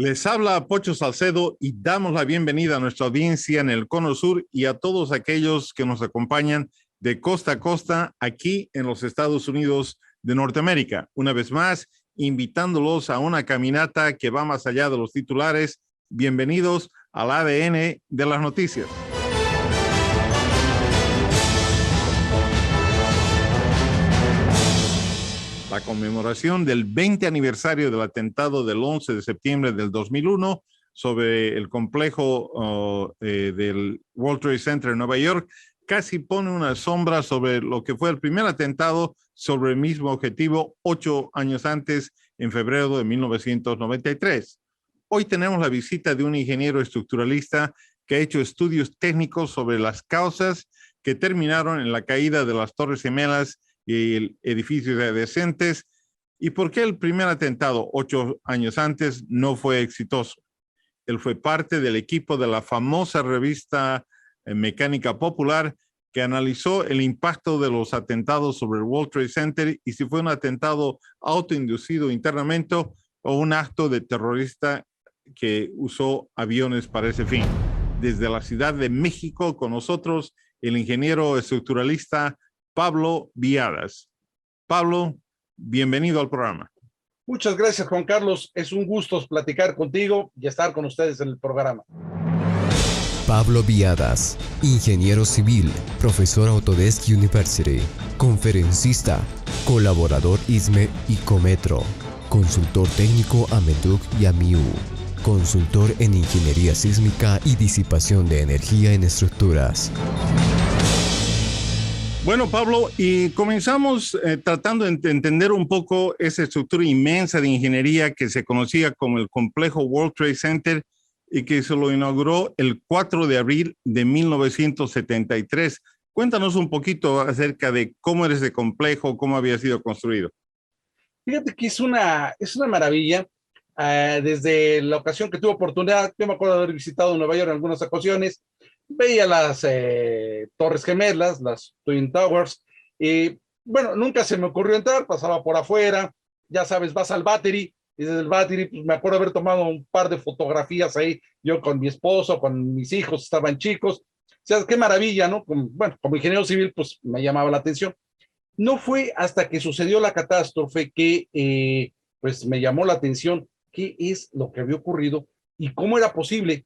Les habla Pocho Salcedo y damos la bienvenida a nuestra audiencia en el Cono Sur y a todos aquellos que nos acompañan de costa a costa aquí en los Estados Unidos de Norteamérica. Una vez más, invitándolos a una caminata que va más allá de los titulares. Bienvenidos al ADN de las noticias. La conmemoración del 20 aniversario del atentado del 11 de septiembre del 2001 sobre el complejo del World Trade Center en Nueva York casi pone una sombra sobre lo que fue el primer atentado sobre el mismo objetivo 8 años antes, en febrero de 1993. Hoy tenemos la visita de un ingeniero estructuralista que ha hecho estudios técnicos sobre las causas que terminaron en la caída de las Torres Gemelas y el edificio de adyacentes, y por qué el primer atentado 8 años antes no fue exitoso. Él fue parte del equipo de la famosa revista Mecánica Popular que analizó el impacto de los atentados sobre el World Trade Center y si fue un atentado autoinducido internamente o un acto de terrorista que usó aviones para ese fin. Desde la Ciudad de México con nosotros el ingeniero estructuralista Pablo Viadas. Pablo, bienvenido al programa. Muchas gracias, Juan Carlos. Es un gusto platicar contigo y estar con ustedes en el programa. Pablo Viadas, ingeniero civil, profesor Autodesk University, conferencista, colaborador ISME y Cometro, consultor técnico a MEDUC y a MIU, consultor en ingeniería sísmica y disipación de energía en estructuras. Bueno, Pablo, y comenzamos tratando de entender un poco esa estructura inmensa de ingeniería que se conocía como el complejo World Trade Center y que se lo inauguró el 4 de abril de 1973. Cuéntanos un poquito acerca de cómo era ese complejo, cómo había sido construido. Fíjate que es una maravilla. Desde la ocasión que tuve oportunidad, yo me acuerdo de haber visitado Nueva York en algunas ocasiones, veía las Torres Gemelas, las Twin Towers, y bueno, nunca se me ocurrió entrar, pasaba por afuera, ya sabes, vas al Battery, y desde el Battery, pues me acuerdo haber tomado un par de fotografías ahí, yo con mi esposo, con mis hijos, estaban chicos, o sea, qué maravilla, ¿no? Bueno, como ingeniero civil, pues me llamaba la atención. No fue hasta que sucedió la catástrofe que, pues me llamó la atención qué es lo que había ocurrido y cómo era posible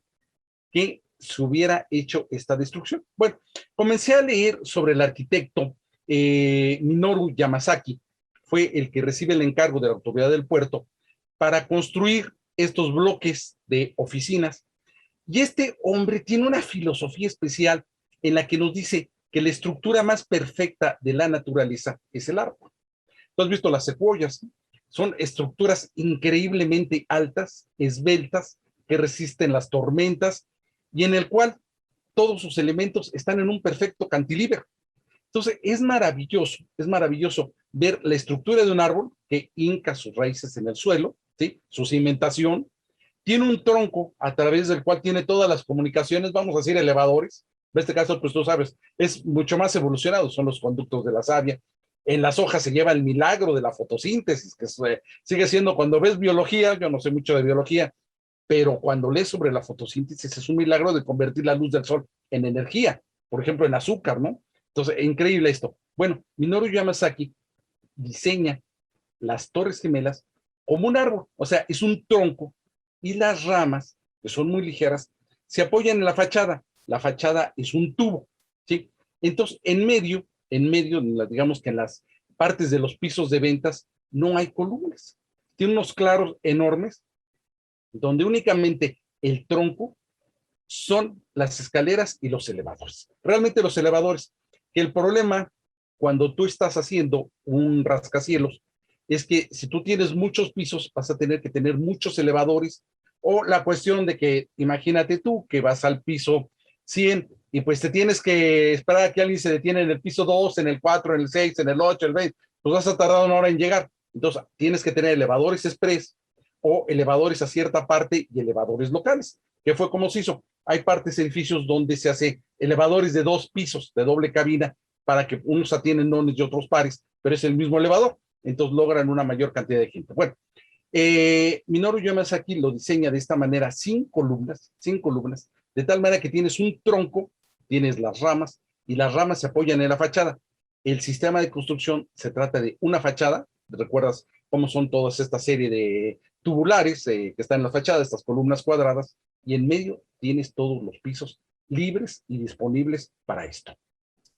que se hubiera hecho esta destrucción. Bueno, comencé a leer sobre el arquitecto Minoru Yamasaki, fue el que recibe el encargo de la autoridad del puerto para construir estos bloques de oficinas. Y este hombre tiene una filosofía especial en la que nos dice que la estructura más perfecta de la naturaleza es el árbol. Tú has visto las secuoyas, son estructuras increíblemente altas, esbeltas, que resisten las tormentas y en el cual todos sus elementos están en un perfecto cantilever. Entonces es maravilloso ver la estructura de un árbol que hinca sus raíces en el suelo, ¿sí? Su cimentación, tiene un tronco a través del cual tiene todas las comunicaciones, vamos a decir elevadores. En este caso, pues tú sabes, es mucho más evolucionado, son los conductos de la savia. En las hojas se lleva el milagro de la fotosíntesis, que sigue siendo, cuando ves biología, yo no sé mucho de biología, pero cuando lees sobre la fotosíntesis es un milagro de convertir la luz del sol en energía, por ejemplo en azúcar, ¿no? Entonces, increíble esto. Bueno, Minoru Yamasaki diseña las Torres Gemelas como un árbol, o sea, es un tronco y las ramas, que son muy ligeras, se apoyan en la fachada. La fachada es un tubo, ¿sí? Entonces, en medio, digamos que en las partes de los pisos de ventas, no hay columnas. Tiene unos claros enormes, donde únicamente el tronco son las escaleras y los elevadores. Realmente los elevadores, que el problema cuando tú estás haciendo un rascacielos es que si tú tienes muchos pisos vas a tener que tener muchos elevadores, o la cuestión de que imagínate tú que vas al piso 100 y pues te tienes que esperar a que alguien se detiene en el piso 2, en el 4, en el 6, en el 8, el 20, pues vas a tardar una hora en llegar. Entonces tienes que tener elevadores express o elevadores a cierta parte y elevadores locales, que fue como se hizo. Hay partes, edificios donde se hace elevadores de 2 pisos, de doble cabina, para que unos atienden nones y otros pares, pero es el mismo elevador, entonces logran una mayor cantidad de gente. Bueno, Minoru Yamasaki lo diseña de esta manera, sin columnas, de tal manera que tienes un tronco, tienes las ramas, y las ramas se apoyan en la fachada. El sistema de construcción se trata de una fachada, ¿recuerdas cómo son todas esta serie de tubulares que están en la fachada, estas columnas cuadradas, y en medio tienes todos los pisos libres y disponibles para esto?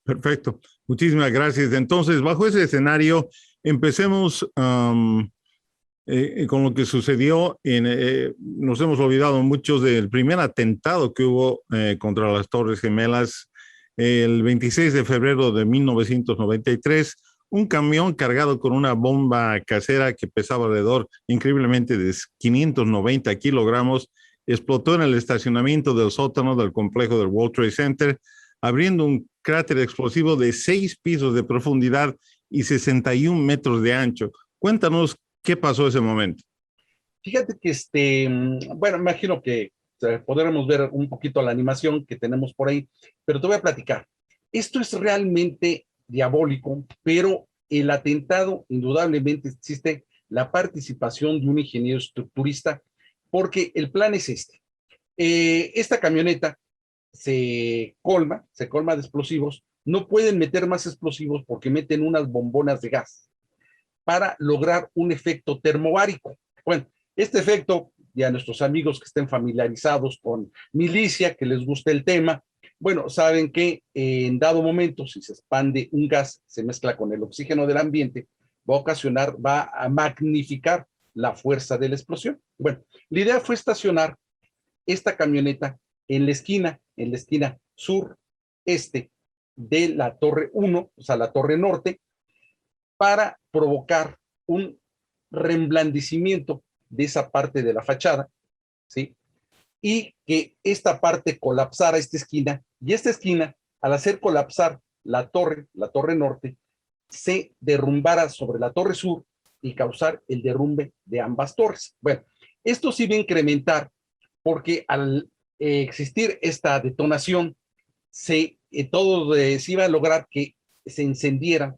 Perfecto, muchísimas gracias. Entonces, bajo ese escenario, empecemos con lo que sucedió. Nos hemos olvidado muchos del primer atentado que hubo contra las Torres Gemelas el 26 de febrero de 1993. Un camión cargado con una bomba casera que pesaba alrededor, increíblemente, de 590 kilogramos, explotó en el estacionamiento del sótano del complejo del World Trade Center, abriendo un cráter explosivo de 6 pisos de profundidad y 61 metros de ancho. Cuéntanos qué pasó ese momento. Fíjate que bueno, imagino que podremos ver un poquito la animación que tenemos por ahí, pero te voy a platicar. Esto es realmente diabólico, pero el atentado, indudablemente existe la participación de un ingeniero estructurista, porque el plan es este. Esta camioneta se colma de explosivos, no pueden meter más explosivos porque meten unas bombonas de gas para lograr un efecto termobárico. Bueno, este efecto, ya nuestros amigos que estén familiarizados con milicia, que les guste el tema, bueno, saben que en dado momento, si se expande un gas, se mezcla con el oxígeno del ambiente, va a magnificar la fuerza de la explosión. Bueno, la idea fue estacionar esta camioneta en la esquina sureste de la Torre 1, o sea, la Torre Norte, para provocar un reblandecimiento de esa parte de la fachada, ¿sí? Y que esta parte colapsara esta esquina, y esta esquina, al hacer colapsar la torre norte, se derrumbara sobre la torre sur y causar el derrumbe de ambas torres. Bueno, esto sí va a incrementar porque al existir esta detonación, se iba a lograr que se incendiaran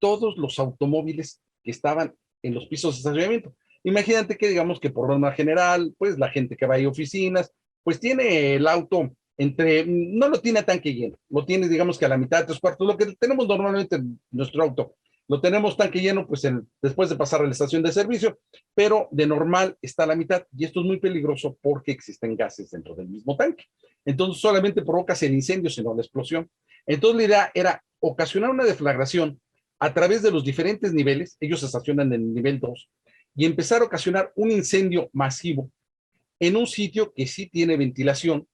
todos los automóviles que estaban en los pisos de estacionamiento. Imagínate que digamos que por norma general, pues la gente que va a oficinas, pues tiene el auto no lo tiene a tanque lleno, lo tiene digamos que a la mitad, 3/4, lo que tenemos normalmente en nuestro auto, lo tenemos tanque lleno pues después de pasar a la estación de servicio, pero de normal está a la mitad, y esto es muy peligroso porque existen gases dentro del mismo tanque. Entonces solamente provocas el incendio, sino la explosión. Entonces la idea era ocasionar una deflagración a través de los diferentes niveles, ellos se estacionan en el nivel 2, y empezar a ocasionar un incendio masivo en un sitio que sí tiene ventilación,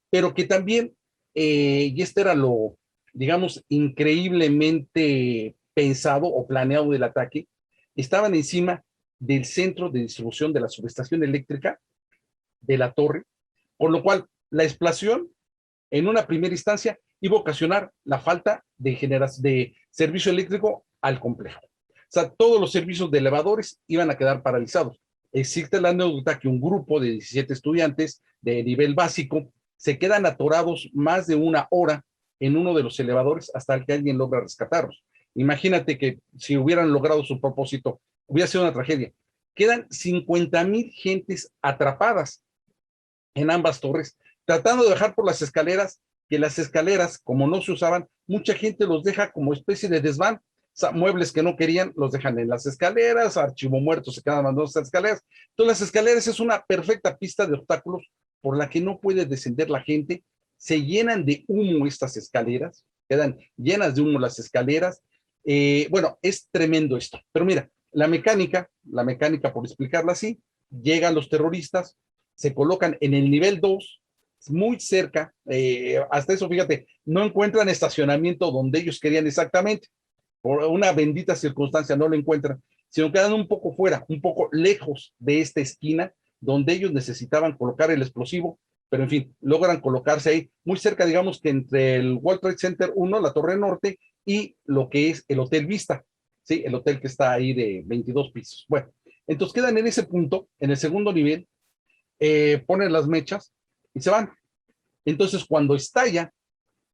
pero que también, y este era lo, digamos, increíblemente pensado o planeado del ataque, estaban encima del centro de distribución de la subestación eléctrica de la torre, por lo cual la explosión en una primera instancia iba a ocasionar la falta de servicio eléctrico al complejo. O sea, todos los servicios de elevadores iban a quedar paralizados. Existe la anécdota que un grupo de 17 estudiantes de nivel básico se quedan atorados más de 1 hora en uno de los elevadores hasta que alguien logra rescatarlos. Imagínate que si hubieran logrado su propósito, hubiera sido una tragedia. Quedan 50,000 gentes atrapadas en ambas torres, tratando de bajar por las escaleras, que las escaleras, como no se usaban, mucha gente los deja como especie de desván. O sea, muebles que no querían los dejan en las escaleras, archivo muerto se quedan mandando las escaleras. Entonces las escaleras es una perfecta pista de obstáculos por la que no puede descender la gente. Se llenan de humo estas escaleras, quedan llenas de humo las escaleras. Bueno, es tremendo esto. Pero mira, la mecánica, por explicarla así, llegan los terroristas, se colocan en el nivel 2, muy cerca, hasta eso, fíjate, no encuentran estacionamiento donde ellos querían exactamente, por una bendita circunstancia no lo encuentran, sino quedan un poco fuera, un poco lejos de esta esquina, donde ellos necesitaban colocar el explosivo, pero en fin, logran colocarse ahí, muy cerca, digamos que entre el World Trade Center 1, la Torre Norte, y lo que es el Hotel Vista, ¿sí? El hotel que está ahí de 22 pisos. Bueno, entonces quedan en ese punto, en el segundo nivel, ponen las mechas y se van. Entonces, cuando estalla,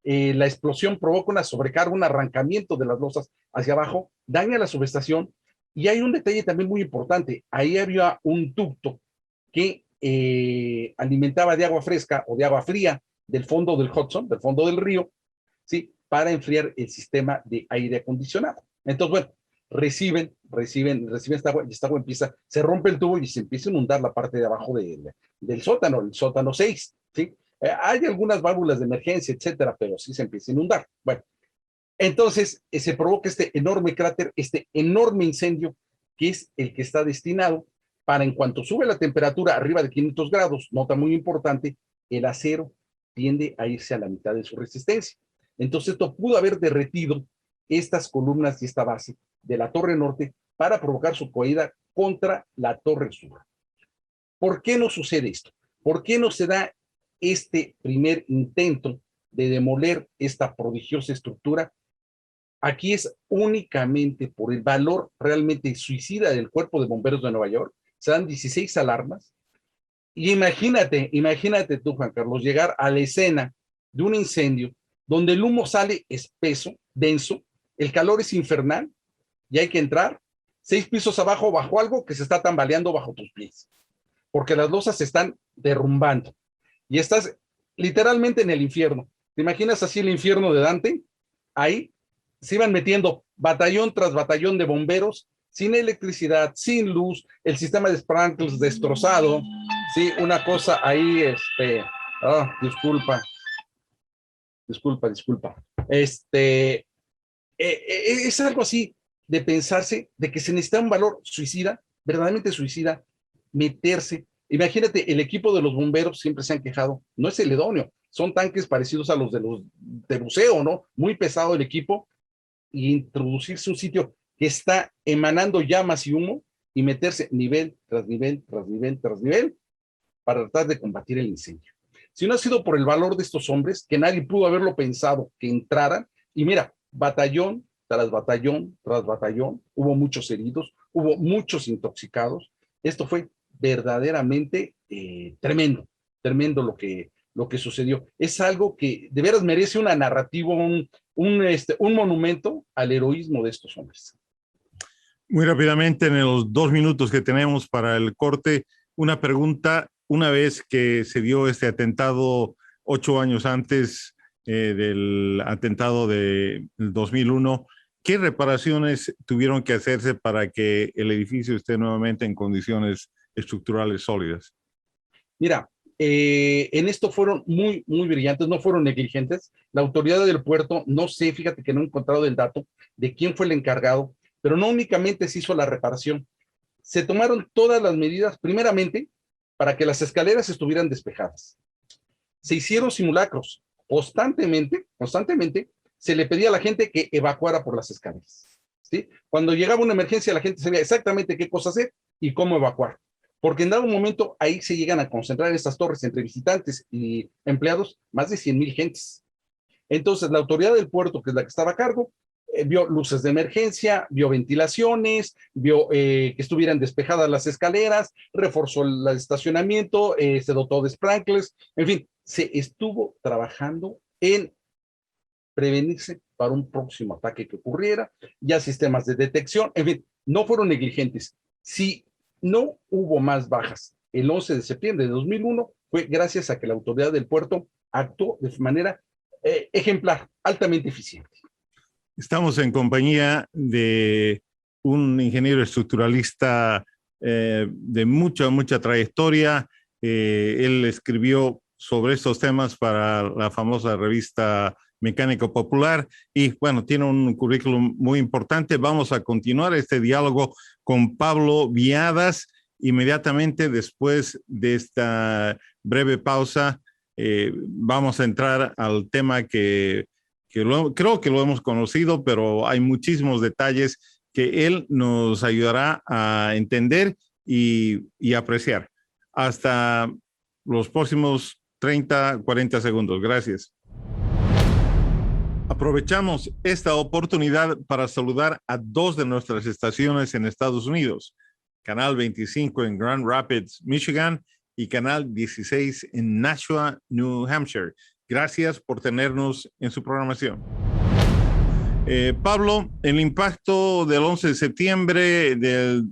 la explosión provoca una sobrecarga, un arrancamiento de las losas hacia abajo, daña la subestación, Y hay un detalle también muy importante. Ahí había un ducto que alimentaba de agua fresca o de agua fría del fondo del Hudson, del fondo del río, ¿sí? Para enfriar el sistema de aire acondicionado. Entonces, bueno, reciben esta agua y esta agua empieza, se rompe el tubo y se empieza a inundar la parte de abajo del sótano, el sótano 6, ¿sí? Hay algunas válvulas de emergencia, etcétera, pero sí se empieza a inundar. Bueno, entonces se provoca este enorme cráter, este enorme incendio, que es el que está destinado para, en cuanto sube la temperatura arriba de 500 grados, nota muy importante, el acero tiende a irse a la mitad de su resistencia. Entonces esto pudo haber derretido estas columnas y esta base de la torre norte para provocar su caída contra la torre sur. ¿Por qué no sucede esto? ¿Por qué no se da este primer intento de demoler esta prodigiosa estructura? Aquí es únicamente por el valor realmente suicida del Cuerpo de Bomberos de Nueva York. Se dan 16 alarmas. Y imagínate tú, Juan Carlos, llegar a la escena de un incendio donde el humo sale espeso, denso, el calor es infernal y hay que entrar 6 pisos abajo bajo algo que se está tambaleando bajo tus pies, porque las losas se están derrumbando y estás literalmente en el infierno. ¿Te imaginas así el infierno de Dante? Ahí se iban metiendo batallón tras batallón de bomberos, sin electricidad, sin luz, el sistema de sprinklers destrozado, sí, una cosa ahí, disculpa. Es algo así de pensarse de que se necesita un valor suicida, verdaderamente suicida, meterse. Imagínate, el equipo de los bomberos siempre se han quejado, no es el idóneo, son tanques parecidos a los de buceo, ¿no? Muy pesado el equipo, y introducirse un sitio que está emanando llamas y humo y meterse nivel tras nivel, tras nivel, tras nivel para tratar de combatir el incendio. Si no ha sido por el valor de estos hombres, que nadie pudo haberlo pensado, que entraran, y mira, batallón tras batallón, tras batallón, hubo muchos heridos, hubo muchos intoxicados. Esto fue verdaderamente tremendo lo que sucedió. Es algo que de veras merece una narrativa, un monumento al heroísmo de estos hombres. Muy rápidamente, en los 2 minutos que tenemos para el corte, una pregunta. Una vez que se dio este atentado 8 años antes del atentado del 2001, ¿qué reparaciones tuvieron que hacerse para que el edificio esté nuevamente en condiciones estructurales sólidas? Mira, en esto fueron muy brillantes, no fueron negligentes. La autoridad del puerto, no sé, fíjate que no he encontrado el dato de quién fue el encargado, pero no únicamente se hizo la reparación, se tomaron todas las medidas, primeramente, para que las escaleras estuvieran despejadas. Se hicieron simulacros. Constantemente se le pedía a la gente que evacuara por las escaleras, ¿sí? Cuando llegaba una emergencia, la gente sabía exactamente qué cosa hacer y cómo evacuar. Porque en dado momento ahí se llegan a concentrar en estas torres entre visitantes y empleados más de 100,000 gentes. Entonces, la autoridad del puerto, que es la que estaba a cargo, vio luces de emergencia, vio ventilaciones, vio que estuvieran despejadas las escaleras, reforzó el estacionamiento, se dotó de sprinklers, en fin, se estuvo trabajando en prevenirse para un próximo ataque que ocurriera, ya sistemas de detección, en fin, no fueron negligentes. Si no hubo más bajas el 11 de septiembre de 2001, fue gracias a que la autoridad del puerto actuó de manera ejemplar, altamente eficiente. Estamos en compañía de un ingeniero estructuralista de mucha trayectoria. Él escribió sobre estos temas para la famosa revista Mecánico Popular y, bueno, tiene un currículum muy importante. Vamos a continuar este diálogo con Pablo Viadas inmediatamente después de esta breve pausa. Vamos a entrar al tema que creo que lo hemos conocido, pero hay muchísimos detalles que él nos ayudará a entender y apreciar. Hasta los próximos 30, 40 segundos. Gracias. Aprovechamos esta oportunidad para saludar a 2 de nuestras estaciones en Estados Unidos, Canal 25 en Grand Rapids, Michigan, y Canal 16 en Nashua, New Hampshire. Gracias por tenernos en su programación. Pablo, el impacto del 11 de septiembre del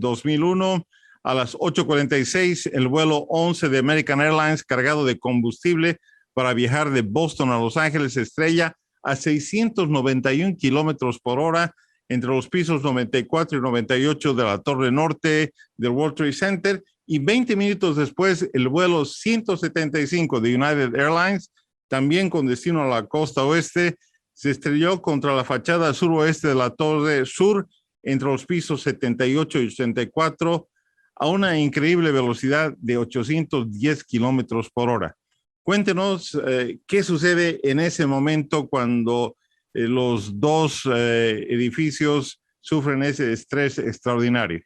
2001 a las 8:46, el vuelo 11 de American Airlines cargado de combustible para viajar de Boston a Los Ángeles estrella a 691 kilómetros por hora entre los pisos 94 y 98 de la Torre Norte del World Trade Center, y 20 minutos después el vuelo 175 de United Airlines, también con destino a la costa oeste, se estrelló contra la fachada suroeste de la Torre Sur entre los pisos 78 y 84 a una increíble velocidad de 810 kilómetros por hora. Cuéntenos qué sucede en ese momento cuando los dos edificios sufren ese estrés extraordinario.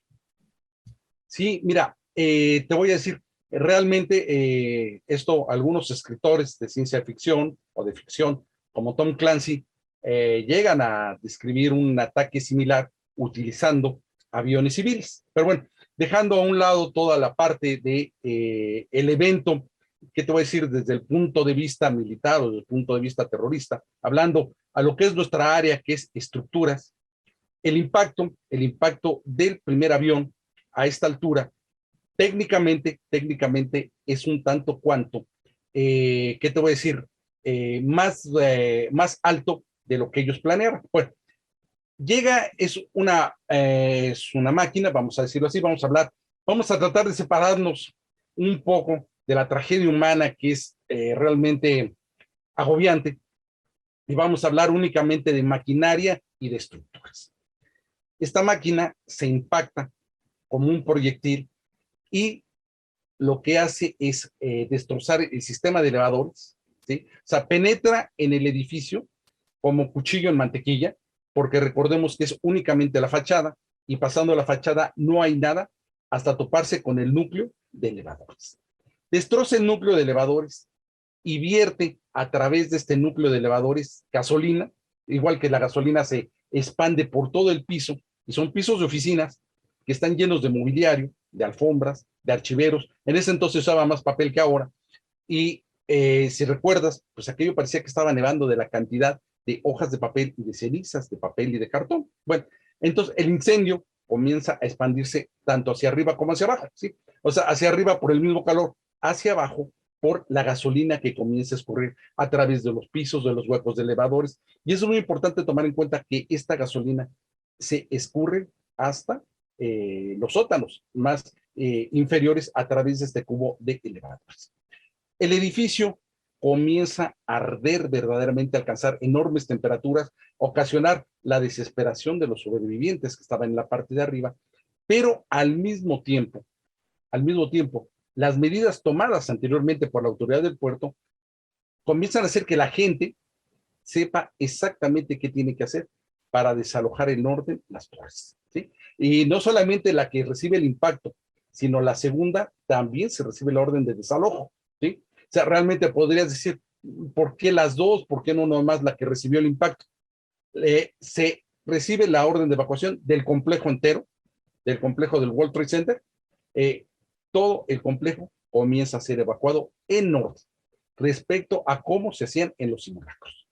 Sí, mira, te voy a decir, realmente esto algunos escritores de ciencia ficción o de ficción, como Tom Clancy, llegan a describir un ataque similar utilizando aviones civiles. Pero bueno, dejando a un lado toda la parte de el evento, ¿qué te voy a decir? Desde el punto de vista militar o desde el punto de vista terrorista, hablando a lo que es nuestra área, que es estructuras, el impacto del primer avión a esta altura, técnicamente es un tanto cuanto, ¿qué te voy a decir? Más alto de lo que ellos planeaban. Bueno, llega, es una máquina, vamos a decirlo así, vamos a tratar de separarnos un poco de la tragedia humana que es realmente agobiante, y vamos a hablar únicamente de maquinaria y de estructuras. Esta máquina se impacta como un proyectil y lo que hace es destrozar el sistema de elevadores, ¿sí? O sea, penetra en el edificio como cuchillo en mantequilla, porque recordemos que es únicamente la fachada, y pasando la fachada no hay nada hasta toparse con el núcleo de elevadores. Destroza el núcleo de elevadores y vierte a través de este núcleo de elevadores gasolina, igual que la gasolina se expande por todo el piso, y son pisos de oficinas que están llenos de mobiliario, de alfombras, de archiveros. En ese entonces usaba más papel que ahora, y si recuerdas, pues aquello parecía que estaba nevando de la cantidad de hojas de papel y de cenizas de papel y de cartón. Bueno, entonces el incendio comienza a expandirse tanto hacia arriba como hacia abajo, ¿sí? O sea, hacia arriba por el mismo calor, hacia abajo por la gasolina que comienza a escurrir a través de los pisos, de los huecos de elevadores. Y eso es muy importante tomar en cuenta, que esta gasolina se escurre hasta los sótanos más inferiores a través de este cubo de elevadores. El edificio comienza a arder verdaderamente, a alcanzar enormes temperaturas, ocasionar la desesperación de los sobrevivientes que estaban en la parte de arriba, pero al mismo tiempo, las medidas tomadas anteriormente por la autoridad del puerto comienzan a hacer que la gente sepa exactamente qué tiene que hacer para desalojar en orden las torres, ¿sí? Y no solamente la que recibe el impacto, sino la segunda también se recibe la orden de desalojo, ¿sí? O sea, realmente podrías decir, ¿por qué las dos? ¿Por qué no nomás la que recibió el impacto? Se recibe la orden de evacuación del complejo entero, del complejo del World Trade Center. Todo el complejo comienza a ser evacuado en orden respecto a cómo se hacían en los simulacros.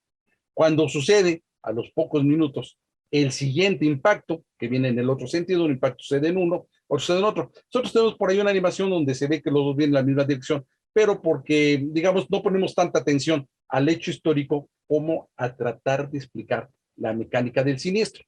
Cuando sucede, a los pocos minutos, el siguiente impacto, que viene en el otro sentido, un impacto sucede en uno, otro sucede en otro. Nosotros tenemos por ahí una animación donde se ve que los dos vienen en la misma dirección, pero porque, digamos, no ponemos tanta atención al hecho histórico como a tratar de explicar la mecánica del siniestro.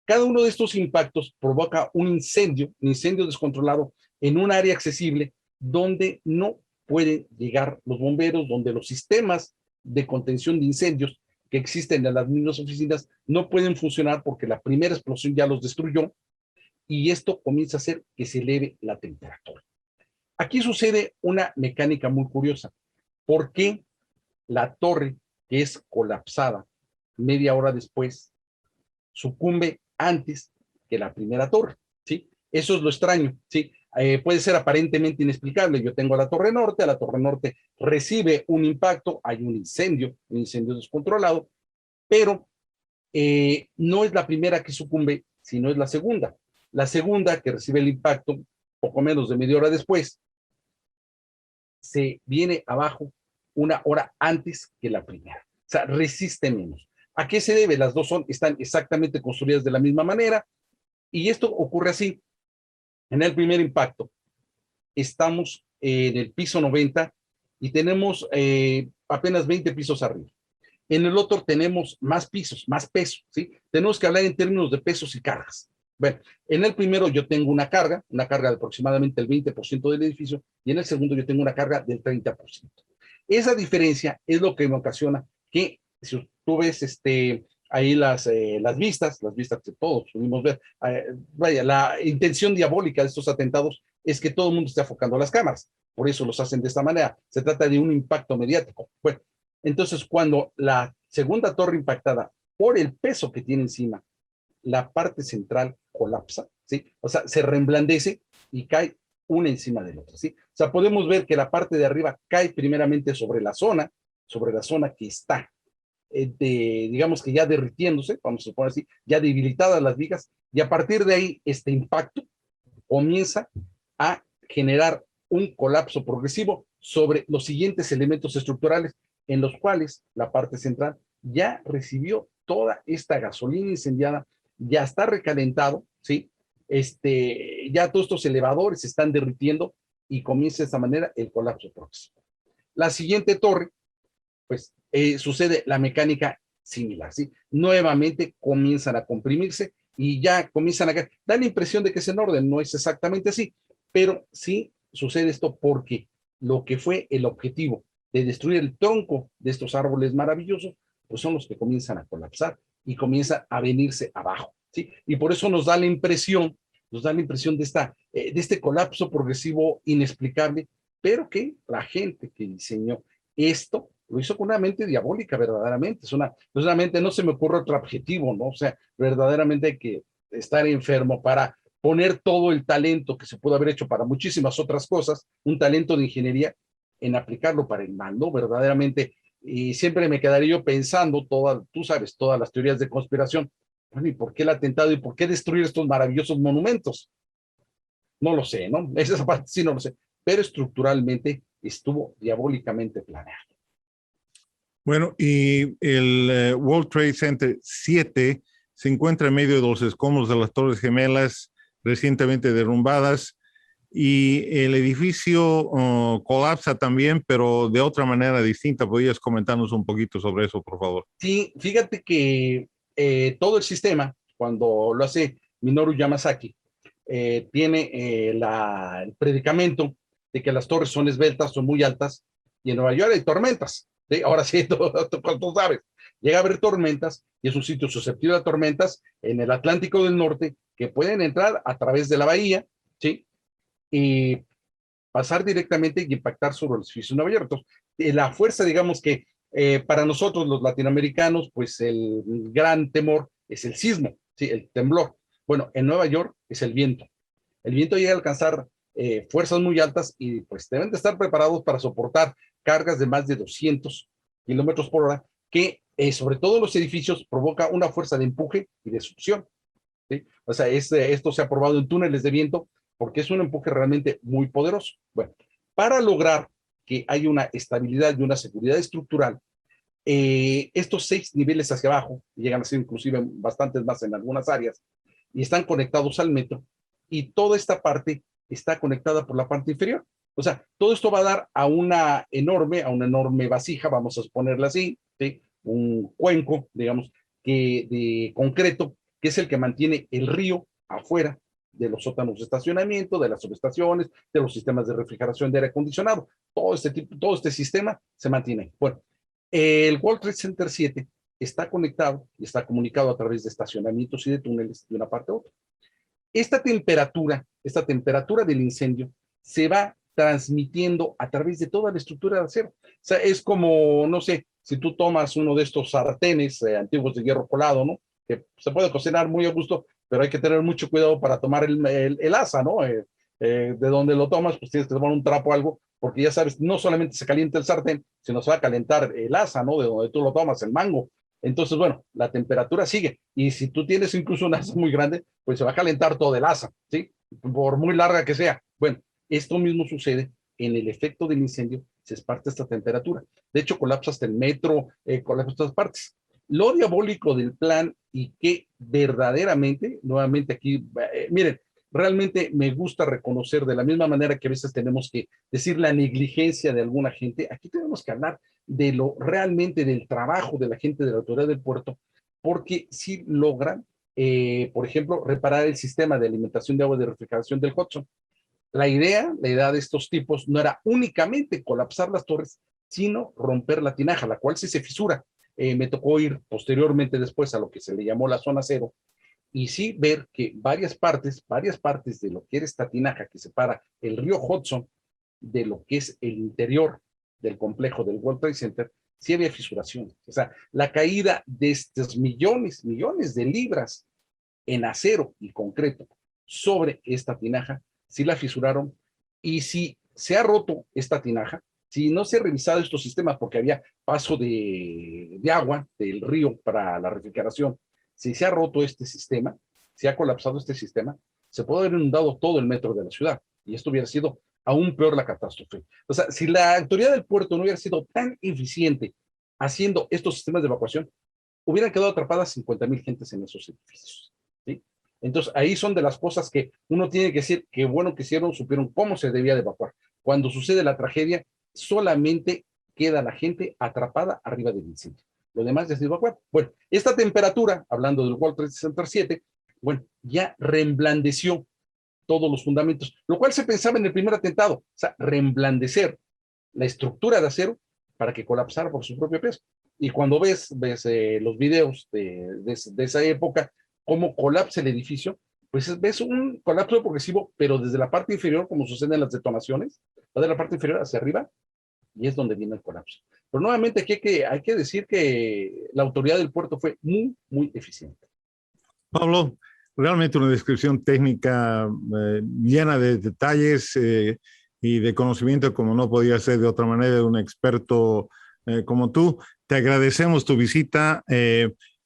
Cada uno de estos impactos provoca un incendio descontrolado en un área accesible donde no pueden llegar los bomberos, donde los sistemas de contención de incendios que existen en las mismas oficinas no pueden funcionar porque la primera explosión ya los destruyó, y esto comienza a hacer que se eleve la temperatura. Aquí sucede una mecánica muy curiosa. ¿Por qué la torre, que es colapsada media hora después, sucumbe antes que la primera torre? ¿Sí? Eso es lo extraño, ¿sí? Puede ser aparentemente inexplicable. Yo tengo la torre norte recibe un impacto, hay un incendio descontrolado, pero no es la primera que sucumbe, sino es la segunda. La segunda, que recibe el impacto poco menos de media hora después, se viene abajo una hora antes que la primera. O sea, resiste menos. ¿A qué se debe? Las dos están exactamente construidas de la misma manera, y esto ocurre así. En el primer impacto, estamos en el piso 90 y tenemos apenas 20 pisos arriba. En el otro tenemos más pisos, más peso, ¿sí? Tenemos que hablar en términos de pesos y cargas. Bueno, en el primero yo tengo una carga de aproximadamente el 20% del edificio, y en el segundo yo tengo una carga del 30%. Esa diferencia es lo que me ocasiona que, si tú ves ahí las vistas que todos pudimos ver, vaya, la intención diabólica de estos atentados es que todo el mundo esté enfocando las cámaras. Por eso los hacen de esta manera. Se trata de un impacto mediático. Bueno, entonces cuando la segunda torre impactada, por el peso que tiene encima, la parte central colapsa, ¿sí? O sea, se reblandece y cae una encima de la otra, ¿sí? O sea, podemos ver que la parte de arriba cae primeramente sobre la zona que está, digamos que ya derritiéndose, vamos a suponer así, ya debilitadas las vigas, y a partir de ahí este impacto comienza a generar un colapso progresivo sobre los siguientes elementos estructurales, en los cuales la parte central ya recibió toda esta gasolina incendiada, ya está recalentado, ¿sí? Ya todos estos elevadores se están derritiendo y comienza de esta manera el colapso próximo. La siguiente torre, pues sucede la mecánica similar, ¿sí? Nuevamente comienzan a comprimirse y ya comienzan a... Da la impresión de que es en orden, no es exactamente así, pero sí sucede esto porque lo que fue el objetivo de destruir el tronco de estos árboles maravillosos, pues son los que comienzan a colapsar y comienzan a venirse abajo, ¿sí? Y por eso nos da la impresión de este colapso progresivo inexplicable, pero que la gente que diseñó esto lo hizo con una mente diabólica, verdaderamente. Es una mente, no se me ocurre otro adjetivo, ¿no? O sea, verdaderamente hay que estar enfermo para poner todo el talento que se pudo haber hecho para muchísimas otras cosas, un talento de ingeniería, en aplicarlo para el mal, ¿no? Verdaderamente, y siempre me quedaría yo pensando, tú sabes, todas las teorías de conspiración. Bueno, ¿y por qué el atentado y por qué destruir estos maravillosos monumentos? No lo sé, ¿no? Esa parte sí no lo sé, pero estructuralmente estuvo diabólicamente planeado. Bueno, y el World Trade Center 7 se encuentra en medio de los escombros de las Torres Gemelas recientemente derrumbadas, y el edificio colapsa también, pero de otra manera distinta. ¿Podrías comentarnos un poquito sobre eso, por favor? Sí, fíjate que todo el sistema, cuando lo hace Minoru Yamasaki, tiene el predicamento de que las torres son esbeltas, son muy altas, y en Nueva York hay tormentas. ¿Sí? Ahora sí, tú sabes, llega a haber tormentas, y es un sitio susceptible a tormentas en el Atlántico del Norte, que pueden entrar a través de la bahía, ¿sí? Y pasar directamente y impactar sobre los edificios de Nueva York. Entonces, la fuerza, digamos que para nosotros los latinoamericanos, pues el gran temor es el sismo, ¿sí? El temblor. Bueno, en Nueva York es el viento. El viento llega a alcanzar fuerzas muy altas, y pues deben de estar preparados para soportar cargas de más de 200 kilómetros por hora, que sobre todo los edificios provoca una fuerza de empuje y de succión, ¿sí? O sea, esto se ha probado en túneles de viento, porque es un empuje realmente muy poderoso. Bueno, para lograr que haya una estabilidad y una seguridad estructural, estos 6 niveles hacia abajo, llegan a ser inclusive bastantes más en algunas áreas, y están conectados al metro, y toda esta parte está conectada por la parte inferior. O sea, todo esto va a dar a una enorme vasija, vamos a suponerla así, ¿sí? Un cuenco, digamos, de concreto, que es el que mantiene el río afuera de los sótanos de estacionamiento, de las subestaciones, de los sistemas de refrigeración, de aire acondicionado. Todo este sistema se mantiene. Bueno, el World Trade Center 7 está conectado y está comunicado a través de estacionamientos y de túneles de una parte a otra. Esta temperatura del incendio se va transmitiendo a través de toda la estructura de acero. O sea, es como, no sé, si tú tomas uno de estos sartenes antiguos de hierro colado, ¿no? Que se puede cocinar muy a gusto, pero hay que tener mucho cuidado para tomar el asa, ¿no? De donde lo tomas, pues tienes que tomar un trapo o algo, porque ya sabes, no solamente se calienta el sartén, sino se va a calentar el asa, ¿no? De donde tú lo tomas, el mango. Entonces, bueno, la temperatura sigue, y si tú tienes incluso una asa muy grande, pues se va a calentar todo el asa, ¿sí? Por muy larga que sea. Bueno, esto mismo sucede en el efecto del incendio, se esparce esta temperatura. De hecho, colapsa hasta el metro, colapsa todas partes. lo diabólico del plan y que verdaderamente, nuevamente aquí, miren, realmente me gusta reconocer de la misma manera que a veces tenemos que decir la negligencia de alguna gente, aquí tenemos que hablar de lo realmente del trabajo de la gente de la autoridad del puerto, porque si logran, por ejemplo, reparar el sistema de alimentación de agua de refrigeración del Hudson. La idea de estos tipos no era únicamente colapsar las torres, sino romper la tinaja, la cual sí se fisura. Me tocó ir posteriormente después a lo que se le llamó la zona cero, y sí ver que varias partes de lo que era esta tinaja que separa el río Hudson de lo que es el interior del complejo del World Trade Center, sí había fisuración. O sea, la caída de estos millones de libras en acero y concreto sobre esta tinaja, sí la fisuraron, y si se ha roto esta tinaja, si no se ha revisado estos sistemas porque había paso de agua del río para la refrigeración, si se ha roto este sistema, si ha colapsado este sistema, se puede haber inundado todo el metro de la ciudad, y esto hubiera sido aún peor la catástrofe. O sea, si la autoridad del puerto no hubiera sido tan eficiente haciendo estos sistemas de evacuación, hubieran quedado atrapadas 50,000 gentes en esos edificios, ¿sí? Entonces, ahí son de las cosas que uno tiene que decir, que bueno que hicieron, supieron cómo se debía de evacuar. Cuando sucede la tragedia, solamente queda la gente atrapada arriba del incendio. Lo demás ya se evacuar. Bueno, esta temperatura, hablando del World Trade Center 7, bueno, ya reemblandeció todos los fundamentos, lo cual se pensaba en el primer atentado, o sea, reemblandecer la estructura de acero para que colapsara por su propio peso. Y cuando ves los videos de esa época, cómo colapsa el edificio, pues ves un colapso progresivo, pero desde la parte inferior, como sucede en las detonaciones, va de la parte inferior hacia arriba, y es donde viene el colapso. Pero nuevamente aquí hay que decir que la autoridad del puerto fue muy, muy eficiente. Pablo, realmente una descripción técnica llena de detalles y de conocimiento, como no podía ser de otra manera, de un experto como tú. Te agradecemos tu visita.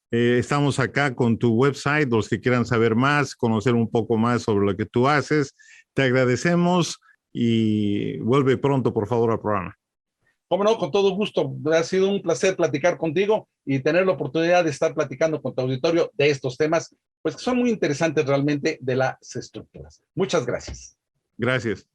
Estamos acá con tu website, los que quieran saber más, conocer un poco más sobre lo que tú haces. Te agradecemos y vuelve pronto, por favor, al programa. Cómo no, con todo gusto. Ha sido un placer platicar contigo y tener la oportunidad de estar platicando con tu auditorio de estos temas, pues que son muy interesantes realmente de las estructuras. Muchas gracias. Gracias.